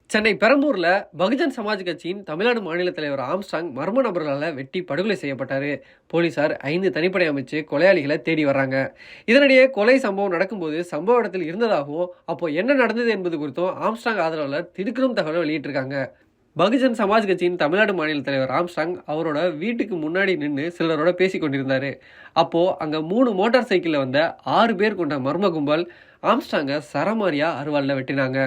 சென்னை பெரம்பூர்ல பகுஜன் சமாஜ் கட்சியின் தமிழ்நாடு மாநில தலைவர் ஆம்ஸ்ட்ராங் மர்ம நபர்களால் வெட்டி படுகொலை செய்யப்பட்டாரு. போலீசார் 5 தனிப்படை அமைச்சு கொலையாளிகளை தேடி வர்றாங்க. இதனிடையே கொலை சம்பவம் நடக்கும்போது சம்பவ இடத்தில் இருந்ததாகவும், அப்போ என்ன நடந்தது என்பது குறித்தும் ஆம்ஸ்ட்ராங் ஆதரவாளர் திடுக்கிடும் தகவலை வெளியிட்டிருக்காங்க. பகுஜன் சமாஜ் கட்சியின் தமிழ்நாடு மாநில தலைவர் ஆம்ஸ்ட்ராங் அவரோட வீட்டுக்கு முன்னாடி நின்று சிலரோட பேசி கொண்டிருந்தாரு. அப்போ அங்க 3 மோட்டார் சைக்கிள்ல வந்த 6 பேர் கொண்ட மர்ம கும்பல் ஆம்ஸ்ட்ராங்கை சரமாரியா அருவாள்ல வெட்டினாங்க.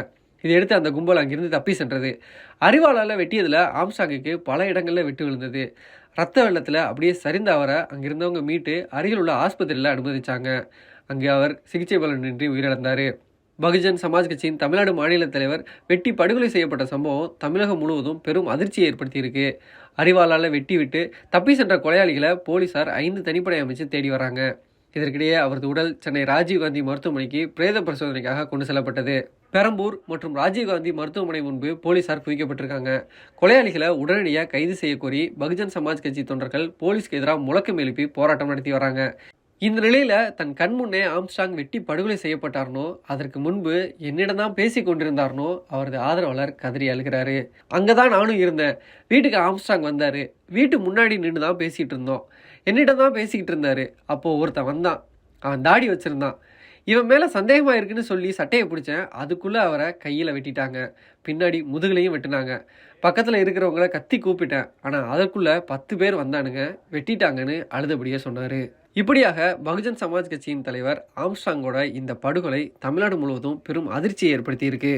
இதையடுத்து அந்த கும்பல் அங்கிருந்து தப்பி சென்றது. அரிவாளால் வெட்டியதில் ஆம்ஸ்ட்ராங்குக்கு பல இடங்களில் வெட்டு விழுந்தது. ரத்த வெள்ளத்தில் அப்படியே சரிந்த அவரை அங்கிருந்தவங்க மீட்டு அருகில் உள்ள ஆஸ்பத்திரியில் அனுமதிச்சாங்க. அங்கே அவர் சிகிச்சை பலனின்றி உயிரிழந்தார். பகுஜன் சமாஜ் கட்சியின் தமிழ்நாடு மாநில தலைவர் வெட்டி படுகொலை செய்யப்பட்ட சம்பவம் தமிழகம் முழுவதும் பெரும் அதிர்ச்சியை ஏற்படுத்தியிருக்கு. அரிவாளால் வெட்டி விட்டு தப்பி சென்ற கொலையாளிகளை போலீசார் 5 தனிப்படை அமைச்சு தேடி வராங்க. இதற்கிடையே அவரது உடல் சென்னை ராஜீவ்காந்தி மருத்துவமனைக்கு பிரேத பரிசோதனைக்காக கொண்டு செல்லப்பட்டது. பெரம்பூர் மற்றும் ராஜீவ்காந்தி மருத்துவமனை முன்பு போலீசார் குவிக்கப்பட்டிருக்காங்க. கொலையாளிகளை உடனடியாக கைது செய்யக்கோரி பகுஜன் சமாஜ் கட்சி தொண்டர்கள் போலீஸ்க்கு எதிராக முழக்கம் எழுப்பி போராட்டம் நடத்தி வராங்க. இந்த நிலையில தன் கண் முன்னே ஆம்ஸ்ட்ராங் வெட்டி படுகொலை செய்யப்பட்டார்னோ, அதற்கு முன்பு என்னிடம் தான் பேசி கொண்டிருந்தார்னோ அவரது ஆதரவாளர் கதறி அழுகிறாரு. அங்கதான் நானும் இருந்தேன். வீட்டுக்கு ஆம்ஸ்ட்ராங் வந்தாரு. வீட்டு முன்னாடி நின்று தான் பேசிட்டு இருந்தோம். என்னிடம் தான் பேசிக்கிட்டு இருந்தாரு. அப்போ ஒருத்தன் வந்தான். அவன் தாடி வச்சிருந்தான். இவன் மேல சந்தேகமா இருக்குன்னு சொல்லி சட்டையை பிடிச்சேன். அதுக்குள்ள அவரை கையில வெட்டிட்டாங்க. பின்னாடி முதுகுலையும் வெட்டினாங்க. பக்கத்துல இருக்கிறவங்கள கத்தி கூப்பிட்டேன். ஆனா அதற்குள்ள 10 பேர் வந்தானுங்க, வெட்டிட்டாங்கன்னு அழுதபடியே சொன்னாரு. இப்படியாக பகுஜன் சமாஜ் கட்சியின் தலைவர் ஆம்ஸ்ட்ராங்கோட இந்த படுகொலை தமிழ்நாடு முழுவதும் பெரும் அதிர்ச்சியை ஏற்படுத்தி இருக்கு.